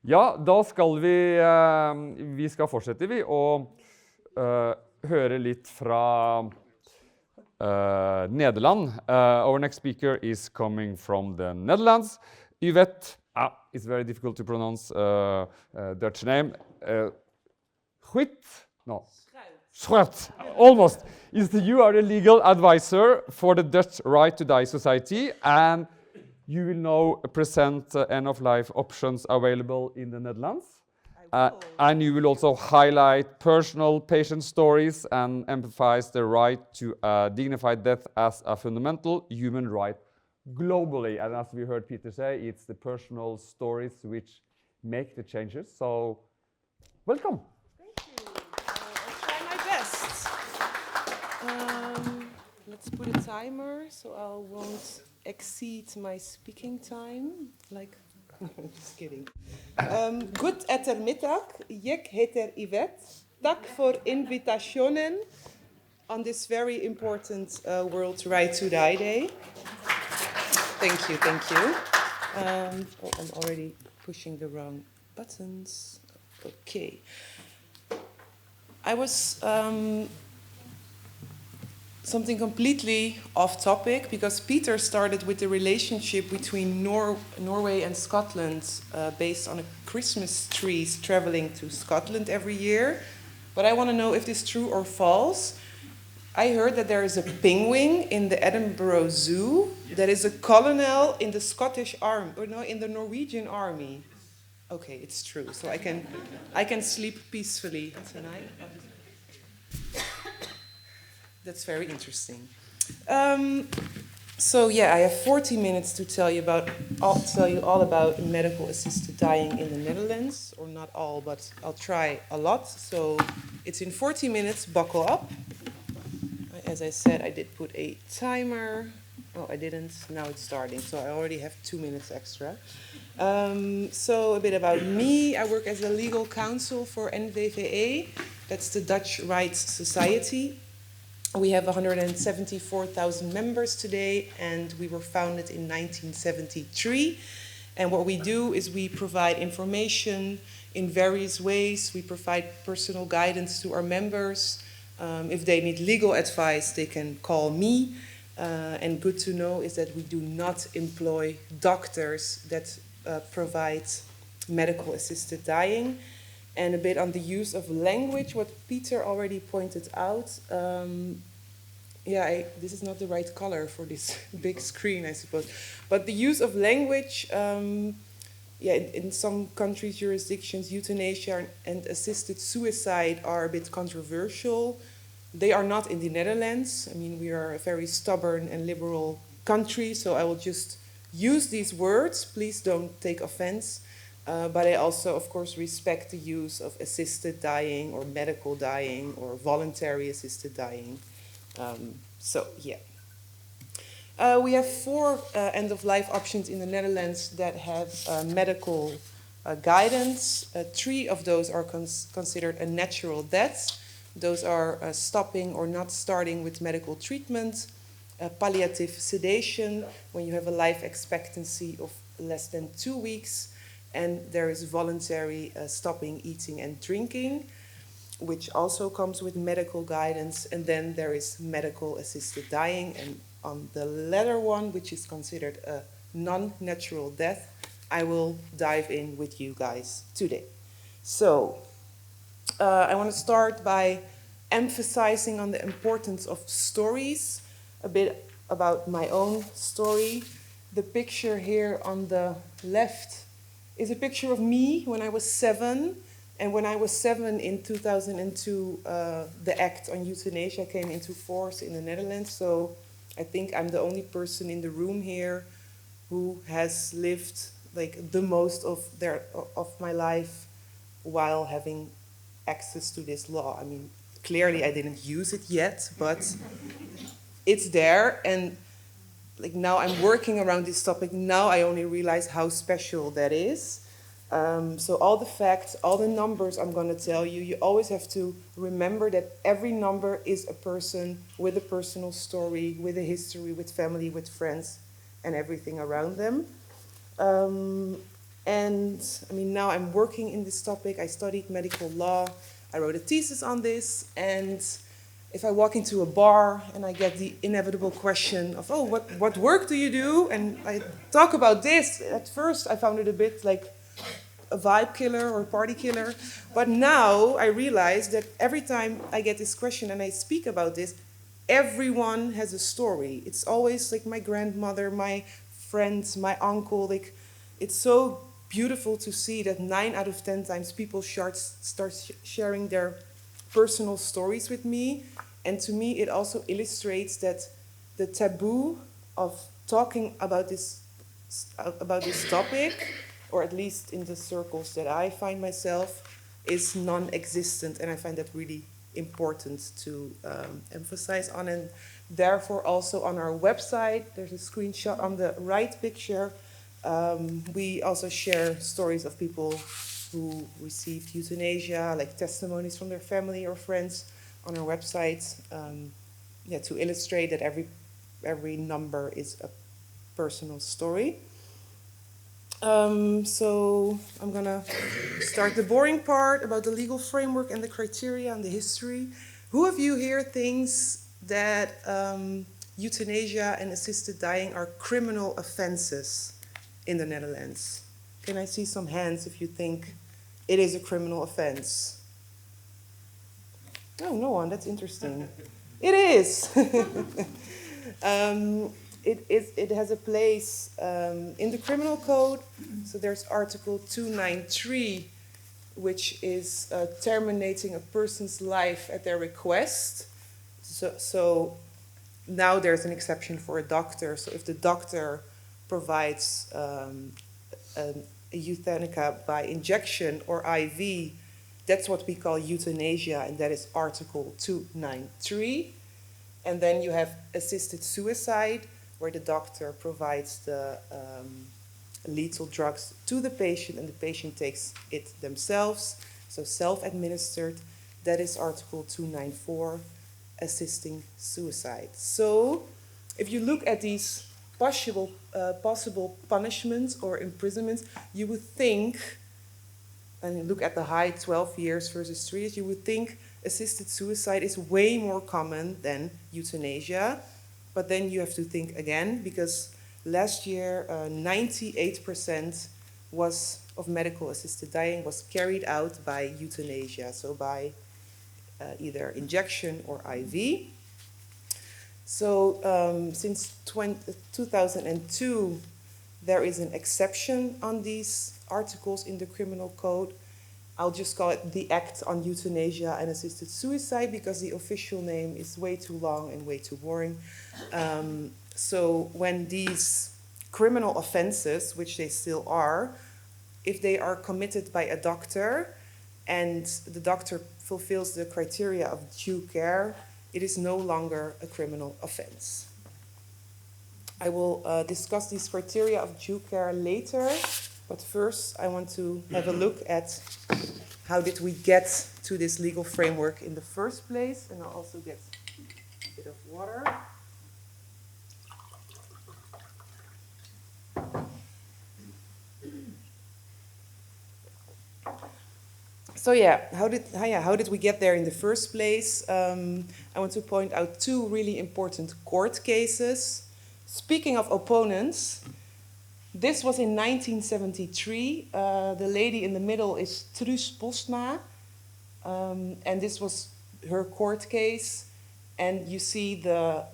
Ja, da skal vi skal fortsette vi og høre litt fra Nederland. Our next speaker is coming from the Netherlands. Yvette, it's very difficult to pronounce Dutch name. Schuijt? No. Schuijt, almost. You are the legal advisor for the Dutch Right to Die Society, and you will now present end-of-life options available in the Netherlands. And you will also highlight personal patient stories and emphasize the right to dignified death as a fundamental human right globally. And as we heard Peter say, it's the personal stories which make the changes. So, welcome. Thank you. I'll try my best. Let's put a timer so I won't exceed my speaking time. Just kidding. Good ettermiddag. Ik heet Yvette. Dank voor invitationen on this very important World Right to Die Day. Thank you, thank you. I'm already pushing the wrong buttons. Okay. I was something completely off topic because Peter started with the relationship between Norway and Scotland based on a Christmas trees traveling to Scotland every year. But I want to know if this is true or false. I heard that there is a penguin in the Edinburgh Zoo that is a colonel in the Scottish army, or no, in the Norwegian army. Okay, it's true. So I can sleep peacefully tonight. That's very interesting. So yeah, I have 40 minutes to tell you all about medical assisted dying in the Netherlands, or not all, but I'll try a lot. So it's in 40 minutes. Buckle up. As I said, I did put a timer. Oh, I didn't. Now it's starting. So I already have 2 minutes extra. So a bit about me. I work as a legal counsel for NVVE. That's the Dutch Rights Society. We have 174,000 members today, and we were founded in 1973. And what we do is we provide information in various ways. We provide personal guidance to our members. If they need legal advice, they can call me. And good to know is that we do not employ doctors that provide medical assisted dying. And a bit on the use of language, what Peter already pointed out. This is not the right color for this big screen, I suppose. But the use of language, in some countries, jurisdictions, euthanasia and assisted suicide are a bit controversial. They are not in the Netherlands. I mean, we are a very stubborn and liberal country, so I will just use these words. Please don't take offense. But I also, of course, respect the use of assisted dying or medical dying or voluntary assisted dying. We have 4 end-of-life options in the Netherlands that have medical guidance. 3 of those are considered a natural death. Those are stopping or not starting with medical treatment, palliative sedation, when you have a life expectancy of less than 2 weeks, and there is voluntary stopping eating and drinking, which also comes with medical guidance, and then there is medical assisted dying, and on the latter one, which is considered a non-natural death, I will dive in with you guys today. So, I want to start by emphasizing on the importance of stories, a bit about my own story. The picture here on the left is a picture of me when I was 7. And when I was 7 in 2002, the Act on Euthanasia came into force in the Netherlands. So I think I'm the only person in the room here who has lived the most of my life while having access to this law. I mean, clearly I didn't use it yet, but it's there. And now I'm working around this topic. Now I only realize how special that is. So all the facts, all the numbers I'm going to tell you, you always have to remember that every number is a person with a personal story, with a history, with family, with friends, and everything around them. And I mean, now I'm working in this topic. I studied medical law. I wrote a thesis on this. And if I walk into a bar and I get the inevitable question of, oh, what work do you do? And I talk about this. At first, I found it a bit like a vibe killer or party killer. But now I realize that every time I get this question and I speak about this, everyone has a story. It's always like my grandmother, my friends, my uncle. Like, it's so beautiful to see that 9 out of 10 times people start sharing their personal stories with me. And to me, it also illustrates that the taboo of talking about this topic, or at least in the circles that I find myself, is non-existent. And I find that really important to emphasize on. And therefore, also on our website, there's a screenshot on the right picture. We also share stories of people who received euthanasia, like testimonies from their family or friends on our website, to illustrate that every number is a personal story. So I'm gonna start the boring part about the legal framework and the criteria and the history. Who of you here thinks that euthanasia and assisted dying are criminal offenses in the Netherlands? Can I see some hands if you think it is a criminal offense? Oh, no one, that's interesting. It is. It has a place in the criminal code. So there's Article 293, which is terminating a person's life at their request. So now there's an exception for a doctor. So if the doctor provides a euthanasia by injection or IV, that's what we call euthanasia, and that is Article 293. And then you have assisted suicide, where the doctor provides the lethal drugs to the patient and the patient takes it themselves. So self-administered, that is Article 294, assisting suicide. So if you look at these possible punishments or imprisonments, you would think, and you look at the high 12 years versus 3 years, you would think assisted suicide is way more common than euthanasia. But then you have to think again, because last year 98% of medical assisted dying was carried out by euthanasia, so by either injection or IV. So since 2002, there is an exception on these articles in the criminal code. I'll just call it the Act on Euthanasia and Assisted Suicide, because the official name is way too long and way too boring. So when these criminal offenses, which they still are, if they are committed by a doctor and the doctor fulfills the criteria of due care, it is no longer a criminal offense. I will discuss these criteria of due care later, but first I want to have a look at how did we get to this legal framework in the first place, and I'll also get a bit of water. So how did we get there in the first place? I want to point out 2 really important court cases. Speaking of opponents, this was in 1973. The lady in the middle is Truus Postma, and this was her court case. And you see the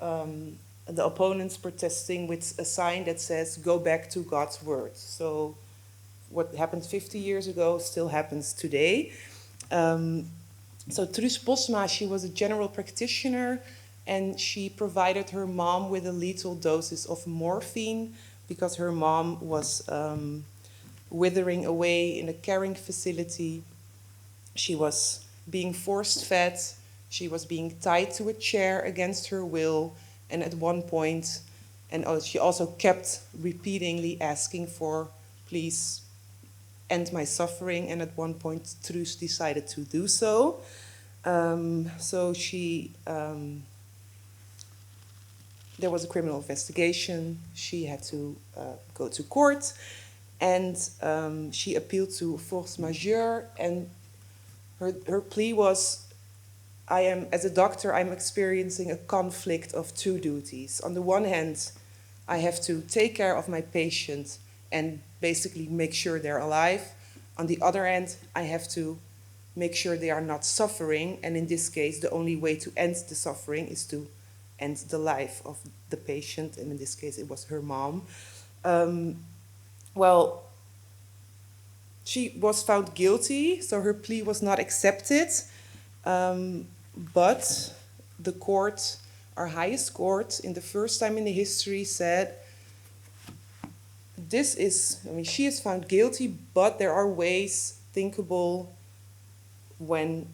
opponents protesting with a sign that says, "Go back to God's word." So what happened 50 years ago still happens today. So Truus Postma, she was a general practitioner, and she provided her mom with a lethal doses of morphine because her mom was withering away in a caring facility. She was being force fed. She was being tied to a chair against her will. And at one point, she also kept repeatedly asking for, "Please end my suffering." And at one point, Truus decided to do so. So there was a criminal investigation. She had to go to court. And she appealed to force majeure, and her plea was, as a doctor, I'm experiencing a conflict of two duties. On the one hand, I have to take care of my patient and basically make sure they're alive. On the other hand, I have to make sure they are not suffering, and in this case, the only way to end the suffering is to end the life of the patient, and in this case, it was her mom. Well, she was found guilty, so her plea was not accepted, but the court, our highest court, in the first time in the history said, she is found guilty, but there are ways thinkable when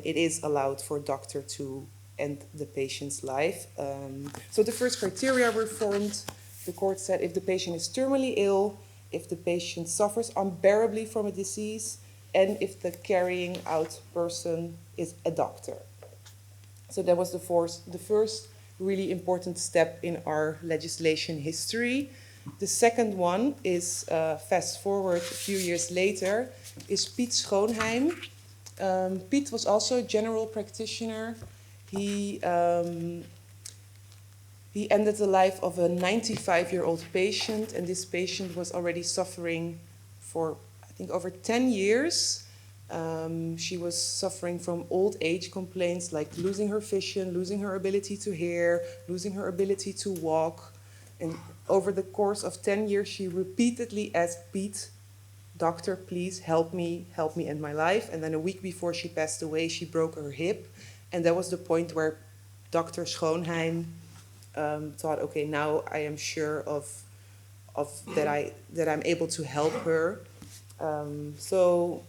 it is allowed for a doctor to end the patient's life. So the first criteria were formed. The court said if the patient is terminally ill, if the patient suffers unbearably from a disease, and if the carrying out person is a doctor. So that was the first really important step in our legislation history. The second one is, fast forward a few years later, is Piet Schoonheim. Piet was also a general practitioner. He ended the life of a 95-year-old patient, and this patient was already suffering for, I think, over 10 years. She was suffering from old age complaints like losing her vision, losing her ability to hear, losing her ability to walk. And over the course of 10 years, she repeatedly asked Piet, "Doctor, please help me end my life." And then a week before she passed away, she broke her hip. And that was the point where Dr. Schoonheim thought, okay, now I am sure of that I'm able to help her. So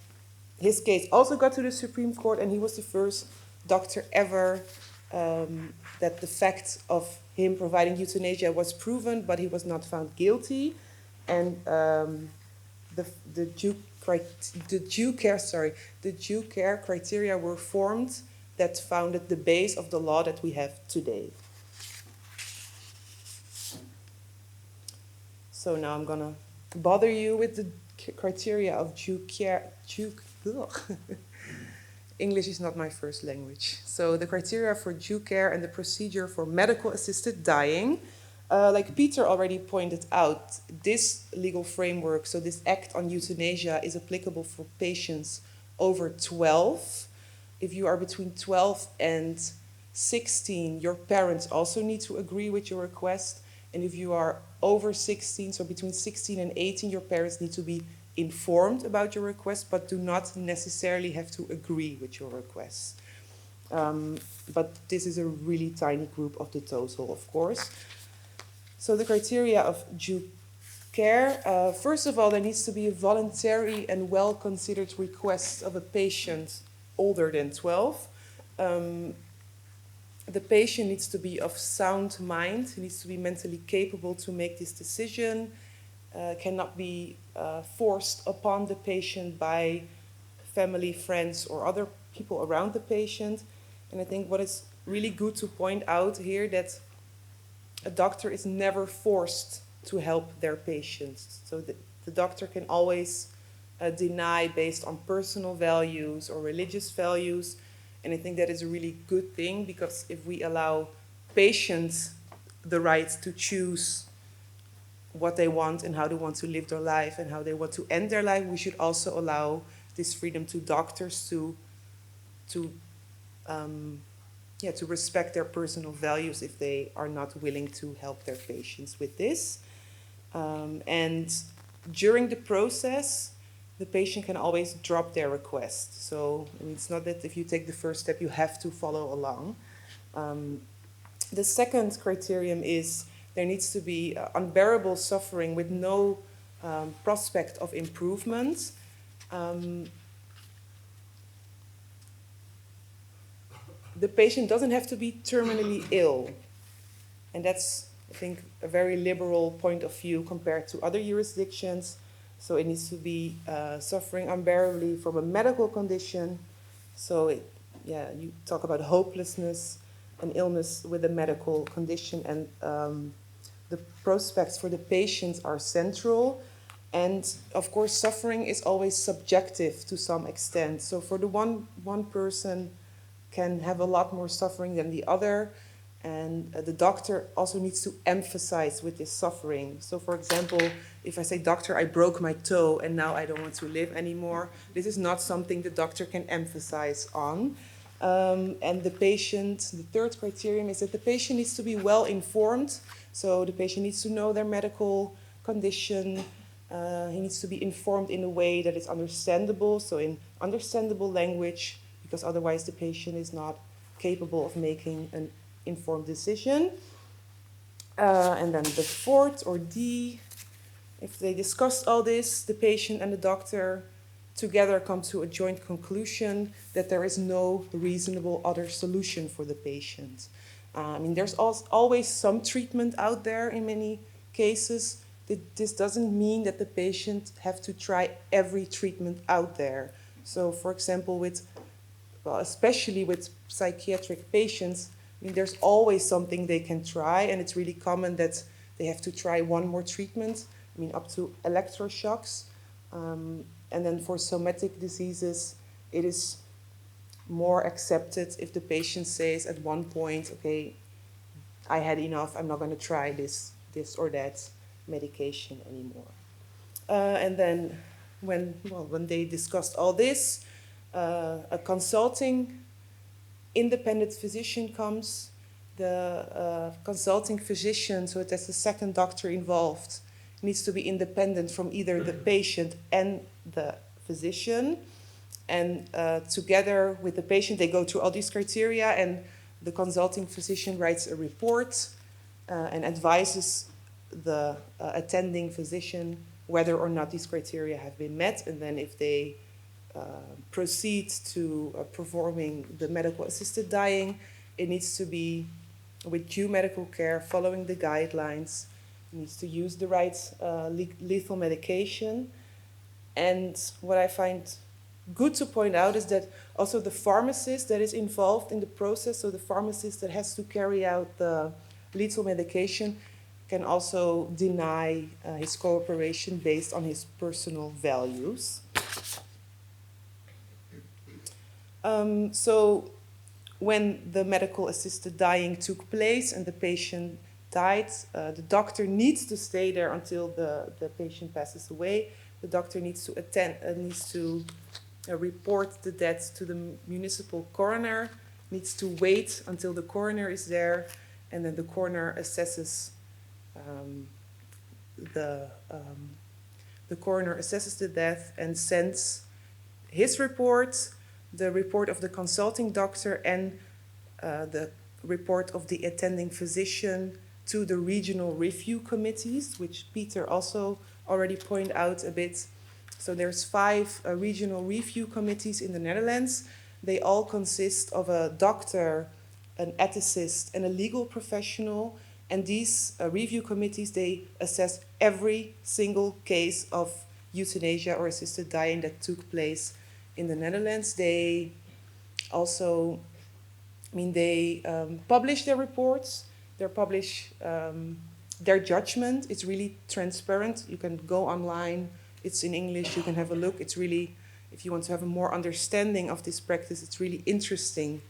his case also got to the Supreme Court, and he was the first doctor ever that the fact of him providing euthanasia was proven, but he was not found guilty. And the due care criteria were formed that founded the base of the law that we have today. So now I'm gonna bother you with the criteria of due care. English is not my first language. So the criteria for due care and the procedure for medical assisted dying. Like Peter already pointed out, this legal framework, so this act on euthanasia, is applicable for patients over 12. If you are between 12 and 16, your parents also need to agree with your request. And if you are over 16, so between 16 and 18, your parents need to be informed about your request, but do not necessarily have to agree with your request. But this is a really tiny group of the total, of course. So the criteria of due care, first of all, there needs to be a voluntary and well-considered request of a patient older than 12. The patient needs to be of sound mind, he needs to be mentally capable to make this decision, cannot be forced upon the patient by family, friends, or other people around the patient. And I think what is really good to point out here that a doctor is never forced to help their patients. So the doctor can always deny based on personal values or religious values. And I think that is a really good thing, because if we allow patients the right to choose what they want and how they want to live their life and how they want to end their life, we should also allow this freedom to doctors to respect their personal values if they are not willing to help their patients with this. And during the process, the patient can always drop their request. So it's not that if you take the first step, you have to follow along. The second criterion is there needs to be unbearable suffering with no prospect of improvement. The patient doesn't have to be terminally ill. And that's, I think, a very liberal point of view compared to other jurisdictions. So it needs to be suffering unbearably from a medical condition. So you talk about hopelessness, an illness with a medical condition, and the prospects for the patients are central. And of course, suffering is always subjective to some extent. So for the one person can have a lot more suffering than the other, and the doctor also needs to emphasize with this suffering. So for example, if I say, doctor, I broke my toe and now I don't want to live anymore, this is not something the doctor can emphasize on. And the patient, the third criterion is that the patient needs to be well informed. So the patient needs to know their medical condition. He needs to be informed in a way that is understandable, so in understandable language, because otherwise the patient is not capable of making an informed decision. And then the fourth, or D, if they discussed all this, the patient and the doctor together come to a joint conclusion that there is no reasonable other solution for the patient. I mean, there's always some treatment out there in many cases. This doesn't mean that the patient have to try every treatment out there. So, for example, especially with psychiatric patients, I mean, there's always something they can try, and it's really common that they have to try one more treatment. I mean, up to electroshocks. And then for somatic diseases, it is more accepted if the patient says at one point, okay, I had enough, I'm not going to try this or that medication anymore. And then when they discussed all this, a consulting independent physician comes. The consulting physician, so that's the second doctor involved, needs to be independent from either the patient and the physician. And together with the patient, they go through all these criteria, and the consulting physician writes a report and advises the attending physician whether or not these criteria have been met. And then if they proceed to performing the medical assisted dying, it needs to be with due medical care, following the guidelines. It needs to use the right lethal medication. And what I find good to point out is that also the pharmacist that is involved in the process, so the pharmacist that has to carry out the lethal medication, can also deny his cooperation based on his personal values. So when the medical assisted dying took place and the patient died, the doctor needs to stay there until the patient passes away. The doctor needs to report the death to the municipal coroner, needs to wait until the coroner is there, and then the coroner assesses the coroner assesses the death and sends his report, the report of the consulting doctor, and the report of the attending physician to the regional review committees, which Peter also already pointed out a bit. So there's 5 regional review committees in the Netherlands. They all consist of a doctor, an ethicist, and a legal professional. And these review committees, they assess every single case of euthanasia or assisted dying that took place in the Netherlands. They also, publish their reports. They publish their judgment. It's really transparent. You can go online. It's in English. You can have a look. It's really, if you want to have a more understanding of this practice, it's really interesting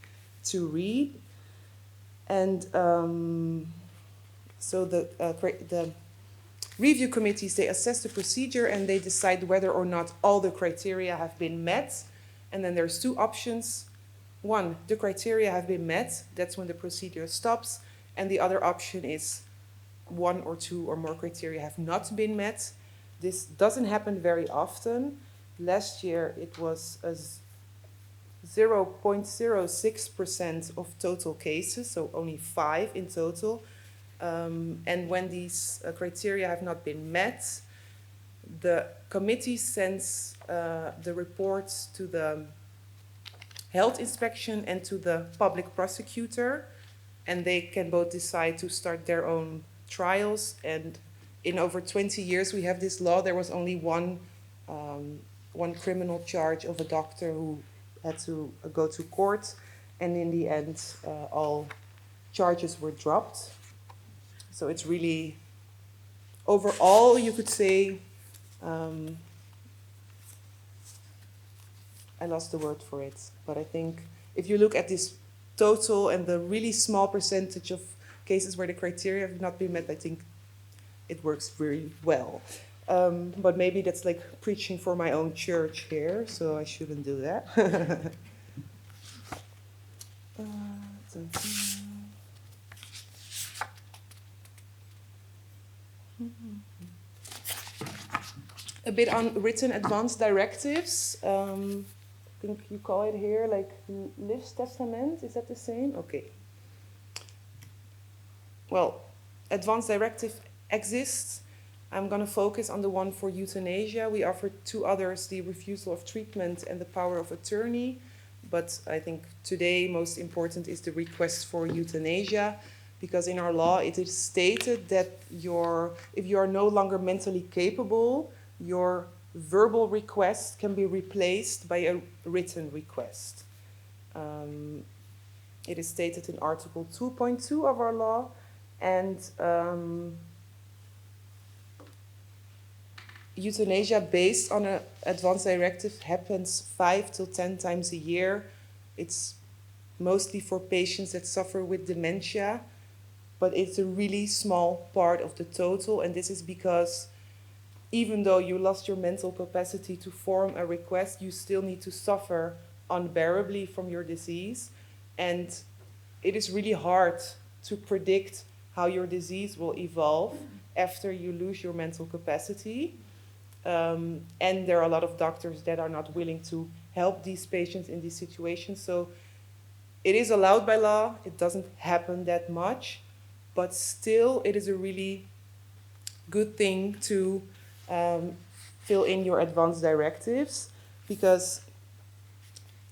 to read. And so the review committees, they assess the procedure and they decide whether or not all the criteria have been met. And then there's 2 options. 1, the criteria have been met. That's when the procedure stops. And the other option is 1 or 2 or more criteria have not been met. This doesn't happen very often. Last year it was 0.06% of total cases, so only 5 in total. And when these criteria have not been met, the committee sends the reports to the health inspection and to the public prosecutor, and they can both decide to start their own trials. And in over 20 years we have this law. There was only one criminal charge of a doctor who had to go to court, and in the end all charges were dropped. So it's really, overall you could say, I lost the word for it, but I think if you look at this total and the really small percentage of cases where the criteria have not been met, I think it works very well. But maybe that's like preaching for my own church here, so I shouldn't do that. A bit on written advance directives. I think you call it here like livstestament. Is that the same? Okay. Well, advance directive exists. I'm going to focus on the one for euthanasia. We offered two others, the refusal of treatment and the power of attorney. But I think today most important is the request for euthanasia, because in our law it is stated that if you are no longer mentally capable, your verbal request can be replaced by a written request. It is stated in Article 2.2 of our law, and euthanasia based on an advance directive happens 5 to 10 times a year. It's mostly for patients that suffer with dementia, but it's a really small part of the total, and this is because even though you lost your mental capacity to form a request, you still need to suffer unbearably from your disease. And it is really hard to predict how your disease will evolve after you lose your mental capacity. And there are a lot of doctors that are not willing to help these patients in these situations. So it is allowed by law. It doesn't happen that much, but still it is a really good thing to fill in your advance directives, because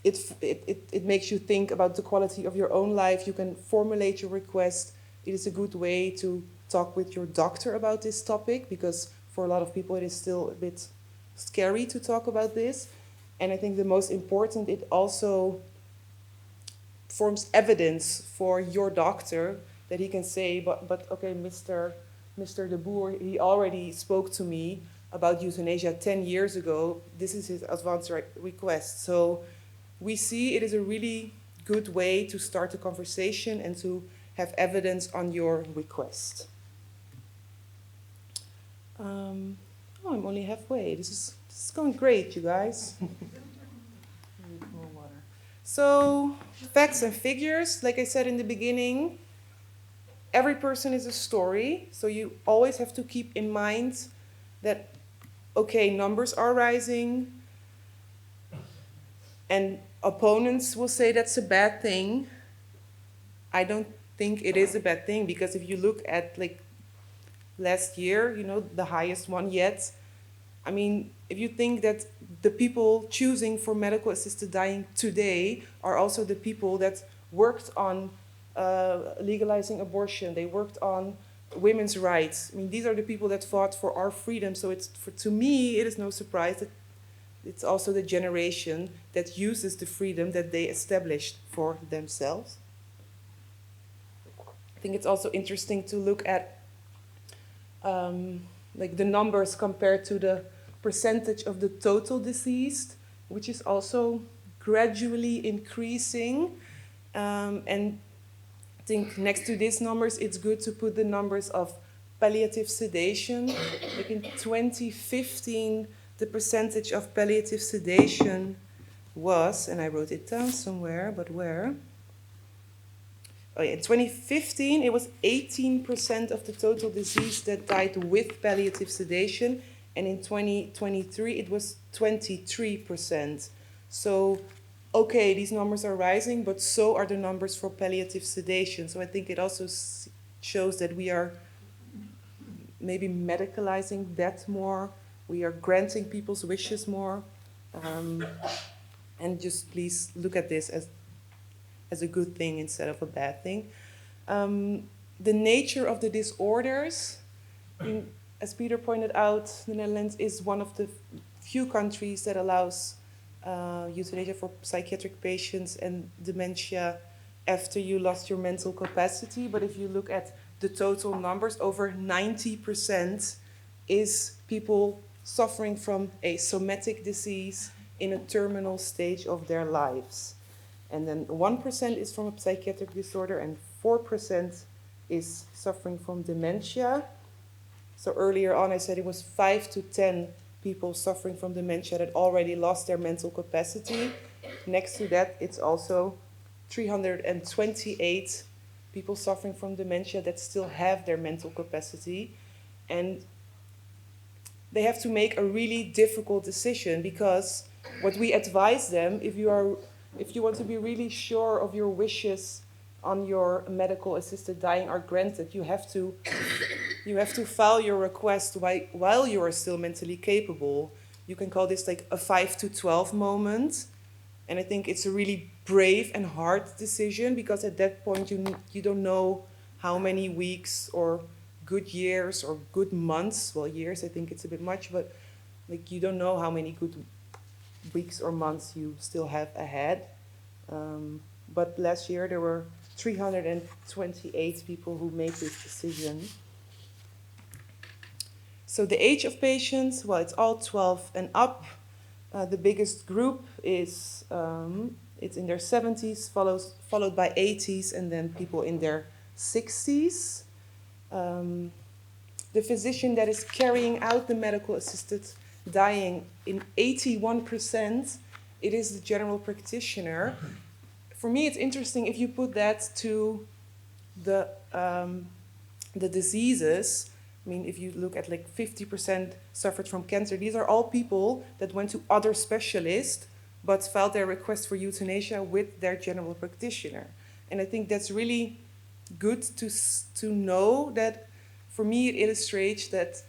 it makes you think about the quality of your own life. You can formulate your request. It is a good way to talk with your doctor about this topic, because for a lot of people it is still a bit scary to talk about this. And I think the most important, it also forms evidence for your doctor that he can say, but okay, Mr. De Boer, he already spoke to me about euthanasia 10 years ago. This is his advance request. So we see it is a really good way to start a conversation and to have evidence on your request. I'm only halfway. This is going great, you guys. More water. So, facts and figures, like I said in the beginning, every person is a story, so you always have to keep in mind that, okay, numbers are rising, and opponents will say that's a bad thing. I don't think it is a bad thing, because if you look at like last year, the highest one yet, I mean, if you think that the people choosing for medical assisted dying today are also the people that worked on legalizing abortion, they worked on women's rights. I mean, these are the people that fought for our freedom. So to me, it is no surprise that it's also the generation that uses the freedom that they established for themselves. I think it's also interesting to look at like the numbers compared to the percentage of the total deceased, which is also gradually increasing. And I think next to these numbers, it's good to put the numbers of palliative sedation. Like in 2015, the percentage of palliative sedation was, and I wrote it down somewhere, but where? Oh yeah, in 2015, it was 18% of the total deceased that died with palliative sedation, and in 2023, it was 23%. So, okay, these numbers are rising, but so are the numbers for palliative sedation. So I think it also shows that we are maybe medicalizing that more. We are granting people's wishes more. And just please look at this as a good thing instead of a bad thing. The nature of the disorders, as Peter pointed out, the Netherlands is one of the few countries that allows euthanasia for psychiatric patients and dementia after you lost your mental capacity. But if you look at the total numbers, over 90% is people suffering from a somatic disease in a terminal stage of their lives. And then 1% is from a psychiatric disorder, and 4% is suffering from dementia. So earlier on, I said it was 5 to 10 people suffering from dementia that already lost their mental capacity. Next to that, it's also 328 people suffering from dementia that still have their mental capacity. And they have to make a really difficult decision, because what we advise them, if you want to be really sure of your wishes on your medical assisted dying are granted, you have to file your request while you are still mentally capable. You can call this like a 5 to 12 moment. And I think it's a really brave and hard decision, because at that point you don't know how many weeks or good years or good months, well, years I think it's a bit much, but like you don't know how many good weeks or months you still have ahead. But last year there were 328 people who made this decision. So the age of patients, well, it's all 12 and up. The biggest group is it's in their 70s, followed by 80s, and then people in their 60s. The physician that is carrying out the medical assisted dying, in 81%, it is the general practitioner. For me, it's interesting if you put that to the diseases. I mean, if you look at like 50% suffered from cancer, these are all people that went to other specialists but filed their request for euthanasia with their general practitioner. And I think that's really good to know that. For me, it illustrates that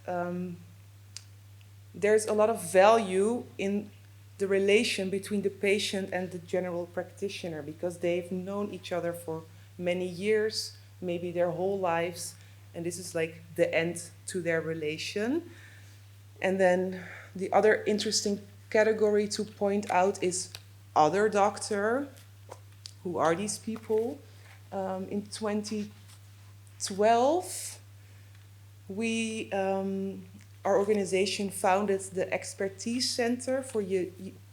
there's a lot of value in the relation between the patient and the general practitioner, because they've known each other for many years, maybe their whole lives, and this is like the end to their relation. And then the other interesting category to point out is other doctor. Who are these people? In 2012, our organization founded the Expertise Center for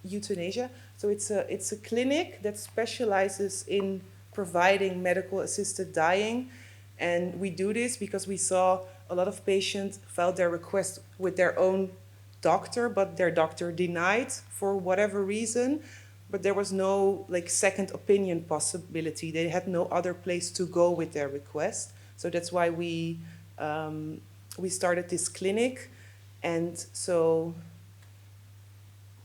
Euthanasia. So it's a clinic that specializes in providing medical assisted dying. And we do this because we saw a lot of patients filed their request with their own doctor, but their doctor denied for whatever reason. But there was no like second opinion possibility. They had no other place to go with their request. So that's why we started this clinic. And so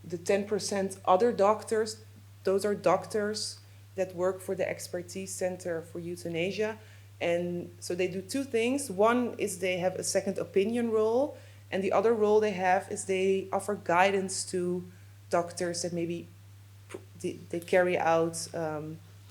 the 10% other doctors, those are doctors that work for the Expertise Center for Euthanasia. And so they do two things. One is they have a second opinion role, and the other role they have is they offer guidance to doctors that maybe they carry out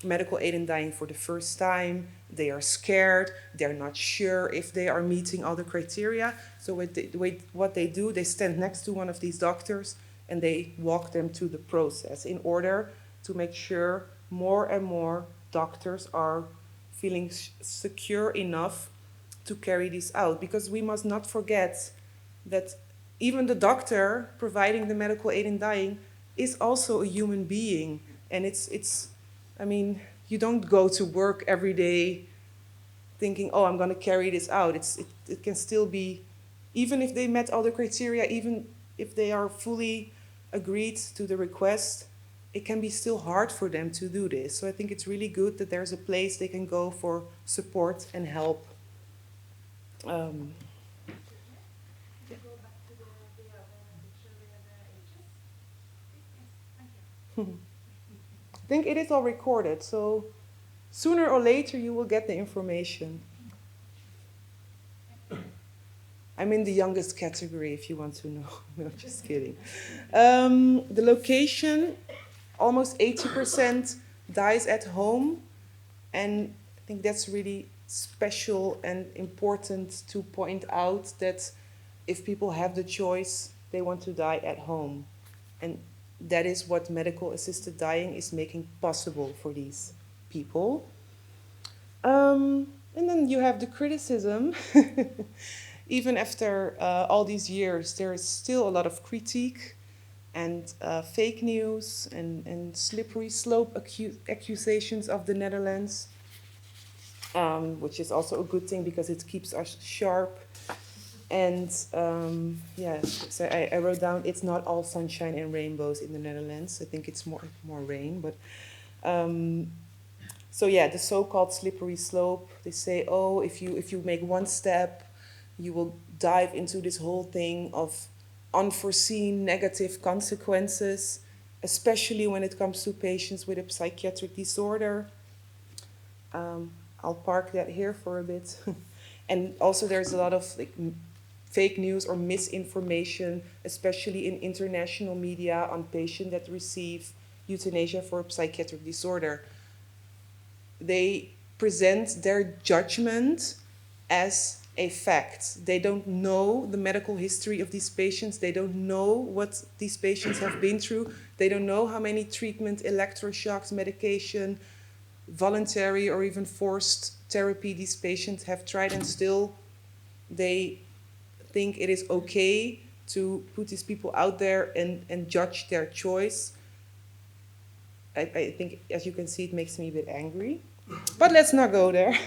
medical aid in dying for the first time. They are scared, they're not sure if they are meeting all the criteria. So what they do, they stand next to one of these doctors and they walk them through the process in order to make sure more and more doctors are feeling secure enough to carry this out. Because we must not forget that even the doctor providing the medical aid in dying is also a human being. And I mean, you don't go to work every day thinking, oh, I'm going to carry this out. It can still be, even if they met all the criteria, even if they are fully agreed to the request, it can be still hard for them to do this. So I think it's really good that there's a place they can go for support and help. I think it is all recorded, so sooner or later you will get the information. I'm in the youngest category if you want to know. No, just kidding. The location, almost 80% dies at home, and I think that's really special and important to point out that if people have the choice, they want to die at home. And that is what medical assisted dying is making possible for these people. And then you have the criticism. even after all these years, there is still a lot of critique and fake news and slippery slope accusations of the Netherlands, which is also a good thing because it keeps us sharp. And yeah, so I wrote down, it's not all sunshine and rainbows in the Netherlands. I think it's more rain, but so yeah, the so-called slippery slope. They say, oh, if you make one step, you will dive into this whole thing of unforeseen negative consequences, especially when it comes to patients with a psychiatric disorder. I'll park that here for a bit. And also there's a lot of like fake news or misinformation, especially in international media, on patients that receive euthanasia for a psychiatric disorder. They present their judgment as a fact. They don't know the medical history of these patients. They don't know what these patients have been through. They don't know how many treatment, electroshocks, medication, voluntary or even forced therapy these patients have tried, and still they think it is okay to put these people out there and judge their choice. I think, as you can see, it makes me a bit angry. But let's not go there.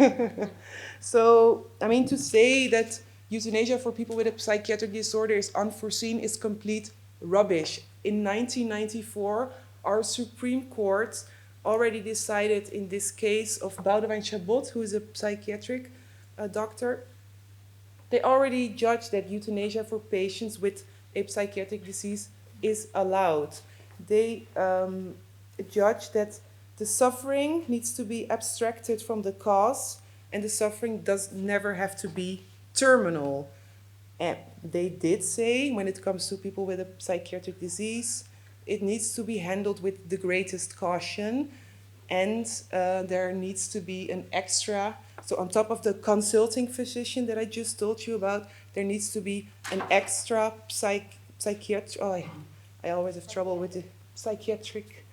So, I mean, to say that euthanasia for people with a psychiatric disorder is unforeseen is complete rubbish. In 1994, our Supreme Court already decided in this case of Boudewijn Chabot, who is a psychiatric doctor. They already judged that euthanasia for patients with a psychiatric disease is allowed. They judged that the suffering needs to be abstracted from the cause, and the suffering does never have to be terminal. And they did say, when it comes to people with a psychiatric disease, it needs to be handled with the greatest caution, and there needs to be an extra, so on top of the consulting physician that I just told you about, there needs to be an extra psychiatric, I always have trouble with the psychiatric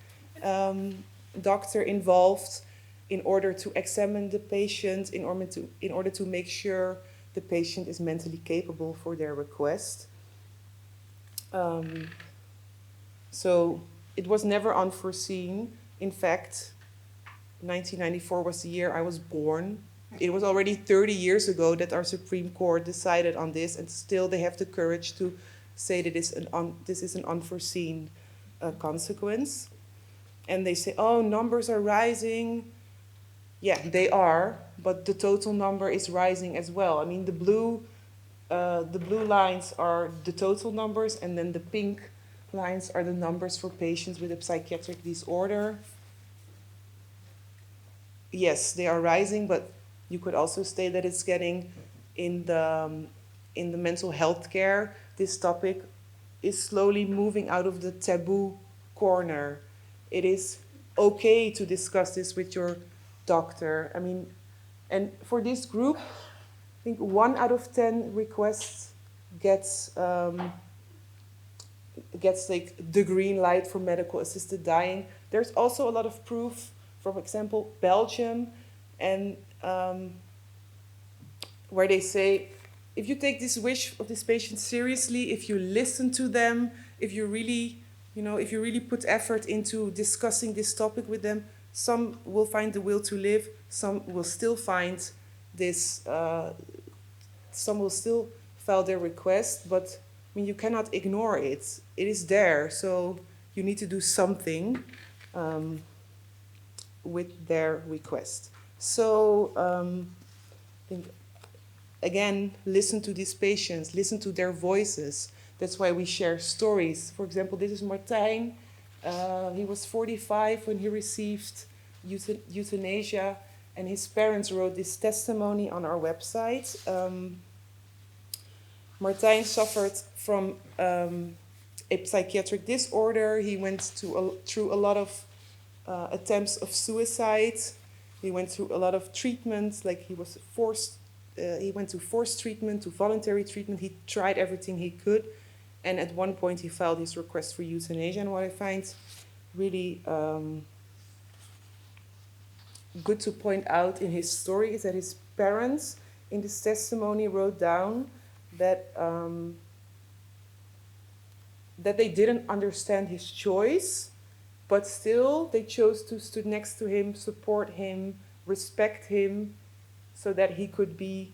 doctor involved in order to examine the patient, in order to make sure the patient is mentally capable for their request. So it was never unforeseen. In fact, 1994 was the year I was born. It was already 30 years ago that our Supreme Court decided on this, and still they have the courage to say that this is an unforeseen consequence. And they say, oh, numbers are rising. Yeah, they are, but the total number is rising as well. I mean, the blue lines are the total numbers, and then the pink lines are the numbers for patients with a psychiatric disorder. Yes, they are rising, but you could also say that it's getting in the mental health care. This topic is slowly moving out of the taboo corner. It is okay to discuss this with your doctor. I mean, and for this group, I think 1 out of 10 requests gets like the green light for medical assisted dying. There's also a lot of proof, for example, Belgium, and where they say, if you take this wish of this patient seriously, if you listen to them, if you really put effort into discussing this topic with them, some will find the will to live, some will still find this, some will still file their request, but I mean, you cannot ignore it. It is there, so you need to do something with their request. So, I think, again, listen to these patients, listen to their voices. That's why we share stories. For example, this is Martijn. He was 45 when he received euthanasia, and his parents wrote this testimony on our website. Martijn suffered from a psychiatric disorder. He went through a lot of attempts of suicide. He went through a lot of treatments, like he was forced. He went to forced treatment, to voluntary treatment. He tried everything he could. And at one point he filed his request for euthanasia. And what I find really good to point out in his story is that his parents, in this testimony, wrote down that they didn't understand his choice, but still they chose to stand next to him, support him, respect him, so that he could be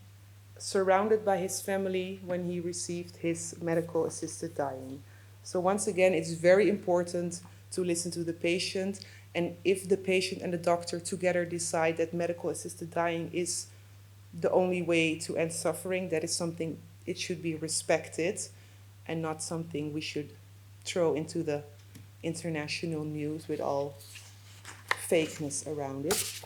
surrounded by his family when he received his medical assisted dying. So once again, it's very important to listen to the patient, and if the patient and the doctor together decide that medical assisted dying is the only way to end suffering, that is something, it should be respected and not something we should throw into the international news with all fakeness around it.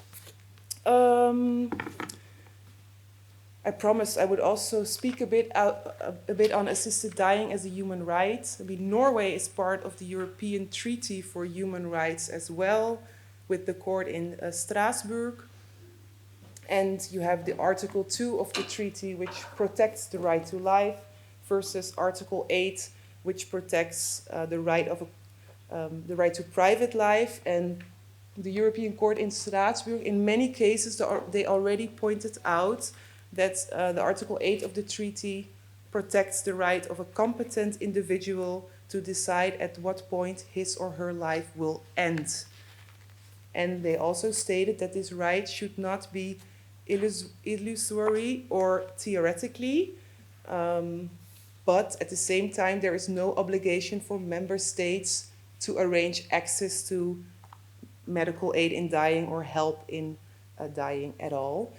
I promised I would also speak a bit on assisted dying as a human right. I mean, Norway is part of the European Treaty for Human Rights as well, with the court in Strasbourg. And you have the Article 2 of the treaty, which protects the right to life, versus Article 8, which protects the right to private life. And the European Court in Strasbourg, in many cases, they already pointed out that the Article 8 of the treaty protects the right of a competent individual to decide at what point his or her life will end. And they also stated that this right should not be illusory or theoretically, but at the same time, there is no obligation for member states to arrange access to medical aid in dying or help in dying at all.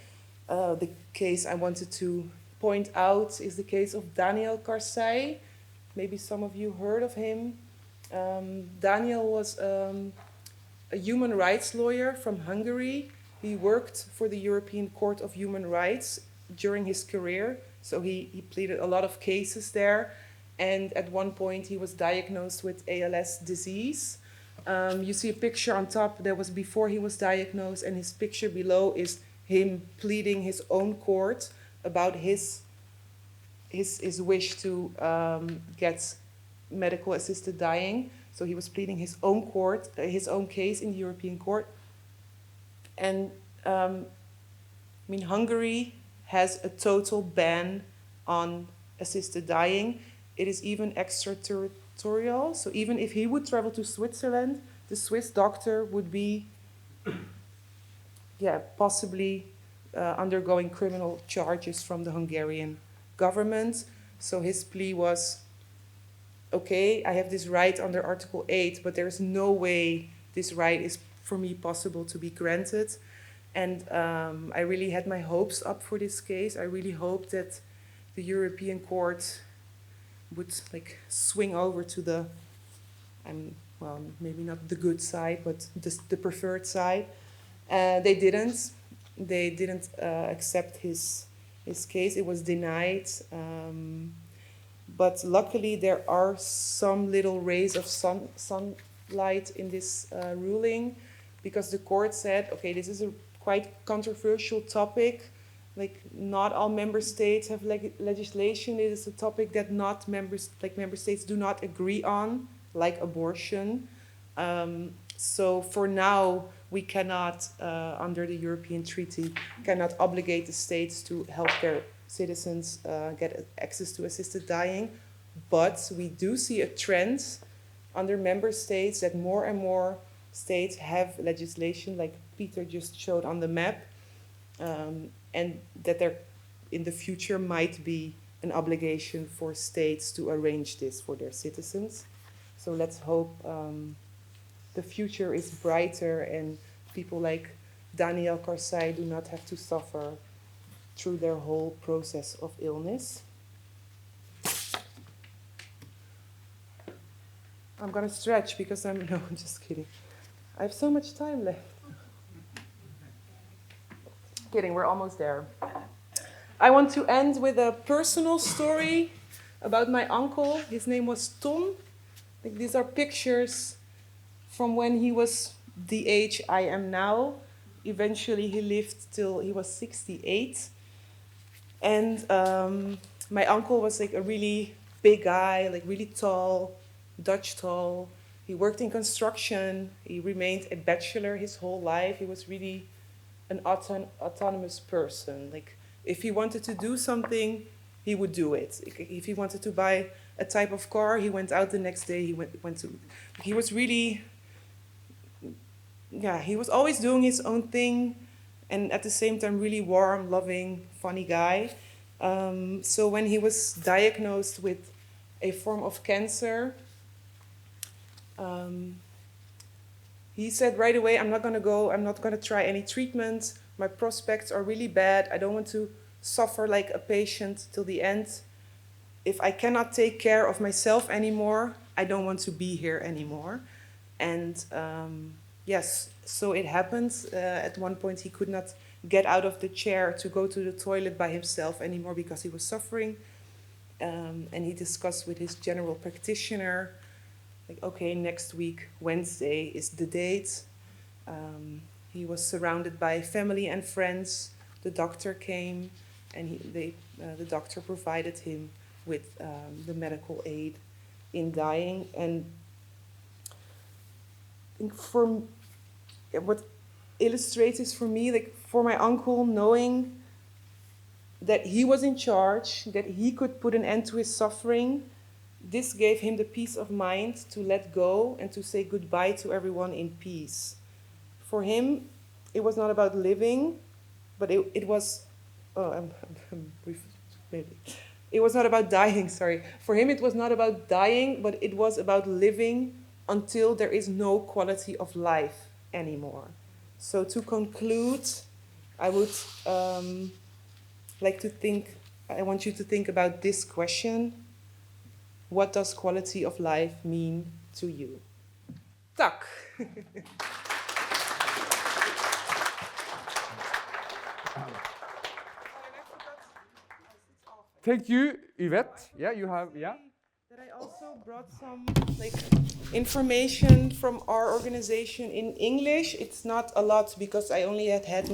The case I wanted to point out is the case of Daniel Karsai. Maybe some of you heard of him. Daniel was a human rights lawyer from Hungary. He worked for the European Court of Human Rights during his career, so he pleaded a lot of cases there. And at one point, he was diagnosed with ALS disease. You see a picture on top that was before he was diagnosed, and his picture below is him pleading his own court about his wish to get medical assisted dying. So he was pleading his own court, his own case in the European Court. And I mean, Hungary has a total ban on assisted dying. It is even extraterritorial. So even if he would travel to Switzerland, the Swiss doctor would be, possibly undergoing criminal charges from the Hungarian government. So his plea was, okay, I have this right under Article 8, but there's no way this right is for me possible to be granted. And I really had my hopes up for this case. I really hoped that the European Court would swing over to the, maybe not the good side, but the preferred side. They didn't. They didn't accept his case. It was denied. But luckily, there are some little rays of sunlight in this ruling, because the court said, okay, this is a quite controversial topic. Not all member states have legislation. It is a topic that member states do not agree on, like abortion. So for now, we cannot, under the European Treaty, cannot obligate the states to help their citizens get access to assisted dying. But we do see a trend under member states that more and more states have legislation, like Peter just showed on the map, and that there in the future might be an obligation for states to arrange this for their citizens. So let's hope the future is brighter and people like Daniel Karsai do not have to suffer through their whole process of illness. I'm gonna stretch because I'm just kidding. I have so much time left. Kidding, we're almost there. I want to end with a personal story about my uncle. His name was Tom. These are pictures from when he was the age I am now. Eventually, he lived till he was 68. And my uncle was a really big guy, really tall, Dutch tall. He worked in construction. He remained a bachelor his whole life. He was really an autonomous person. If he wanted to do something, he would do it. If he wanted to buy a type of car, he went out the next day. He was really, he was always doing his own thing, and at the same time really warm, loving, funny guy. So when he was diagnosed with a form of cancer, he said right away, I'm not going to try any treatment. My prospects are really bad. I don't want to suffer like a patient till the end. If I cannot take care of myself anymore, I don't want to be here anymore. And yes, so it happened. At one point, he could not get out of the chair to go to the toilet by himself anymore because he was suffering. And he discussed with his general practitioner, like, okay, next week, Wednesday is the date. He was surrounded by family and friends. The doctor came, and the doctor provided him with the medical aid in dying. And what illustrates this for me, like for my uncle, knowing that he was in charge, that he could put an end to his suffering, this gave him the peace of mind to let go and to say goodbye to everyone in peace. For him, it was not about living, but it was, it was not about dying, sorry. For him, it was not about dying, but it was about living until there is no quality of life anymore. So to conclude, I would I want you to think about this question. What does quality of life mean to you? Tak. Thank you, Yvette. Yeah, you have, yeah. That I also brought some information from our organization in English. It's not a lot because I only had hand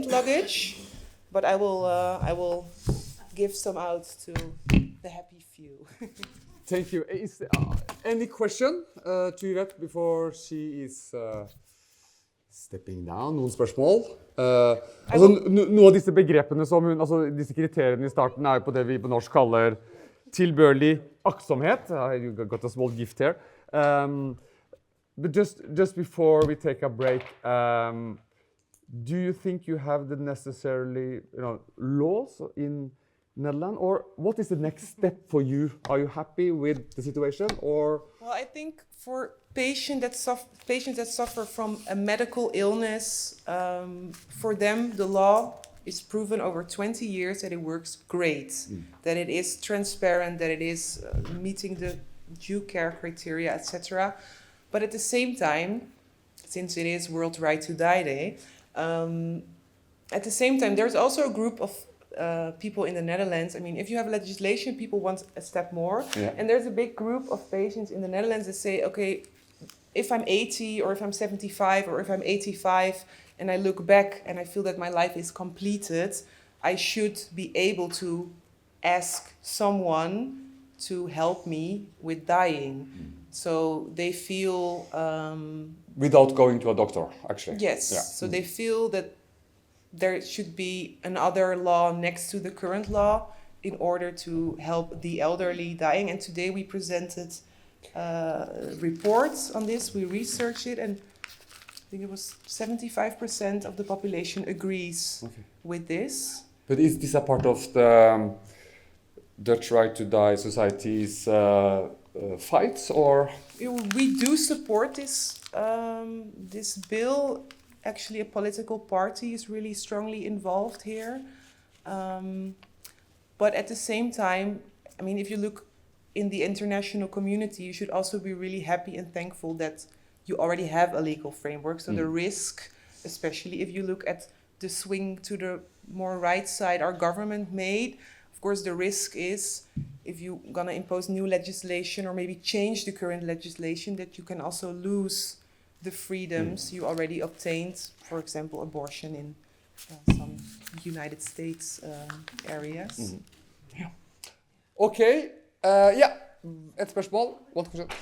luggage, but I will give some out to the happy few. Thank you. Is any question to Yvette before she is stepping down? Noen spørsmål? Noen av disse begrepene disse kriteriene i starten er på det vi på norsk kaller tilbørlig aktsomhet. You got a small gift here. But just before we take a break, do you think you have the necessarily laws in Netherlands, or what is the next step for you? Are you happy with the situation, or? Well, I think for patients that suffer from a medical illness, for them the law is proven over 20 years that it works great, that it is transparent, that it is meeting the due care criteria, etc. But at the same time, since it is World Right to Die Day, at the same time there's also a group of people in the Netherlands. I mean, if you have legislation, people want a step more. Yeah. And there's a big group of patients in the Netherlands that say, okay, if I'm 80 or if I'm 75 or if I'm 85 and I look back and I feel that my life is completed, I should be able to ask someone to help me with dying. So they feel... without going to a doctor, actually. Yes. Yeah. So they feel that there should be another law next to the current law in order to help the elderly dying. And today we presented reports on this. We researched it, and I think it was 75% of the population agrees with this. But is this a part of the Dutch Right to Die Society's fights, or? We do support this this bill. Actually, a political party is really strongly involved here. But at the same time, I mean, if you look in the international community, you should also be really happy and thankful that you already have a legal framework. So the risk, especially if you look at the swing to the more right side our government made, of course, the risk is if you're going to impose new legislation or maybe change the current legislation, that you can also lose the freedoms you already obtained, for example, abortion in some United States areas. Yeah. Okay. Yeah. Et spørsmål. Population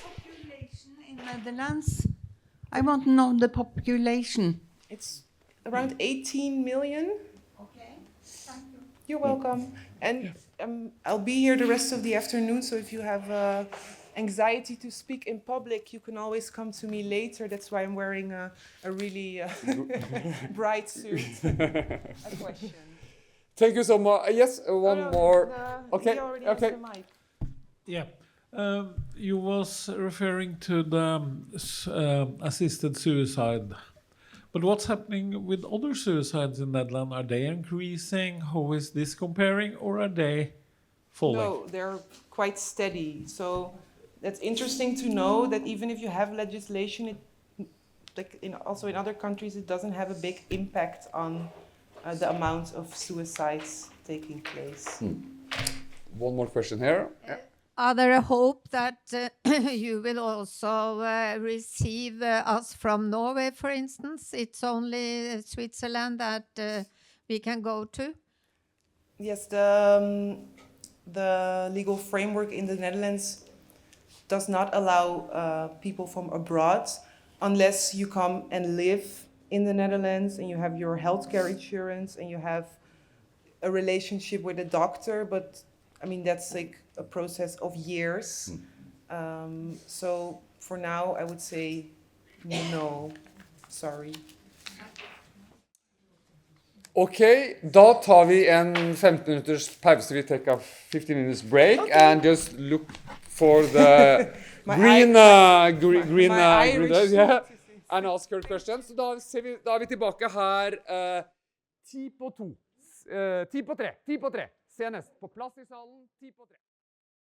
in Netherlands. I want to know the population. It's around 18 million. Okay. Thank you. You're welcome. And I'll be here the rest of the afternoon, so if you have anxiety to speak in public, you can always come to me later. That's why I'm wearing a really bright suit. A question. Thank you so much. Yes, one more. Okay, He already okay. has the mic. Yeah. You was referring to the assisted suicide. But what's happening with other suicides in Netherlands? Are they increasing? How is this comparing? Or are they falling? No, they're quite steady. So that's interesting to know that even if you have legislation, also in other countries, it doesn't have a big impact on the amount of suicides taking place. One more question here. Are there a hope that you will also receive us from Norway, for instance? It's only Switzerland that we can go to. Yes, the legal framework in the Netherlands does not allow people from abroad unless you come and live in the Netherlands and you have your healthcare insurance and you have a relationship with a doctor, but I mean, that's like a process of years. So for now, I would say no. Sorry. Okay, da tar vi en 15 minutters pause. We take a 15 minutes break and just look for the green Irish yeah, and ask her questions. Så da er vi tilbake her 10 på 2. 10 på 3. 10 på 3. Senest på plass i salen 10 på 3.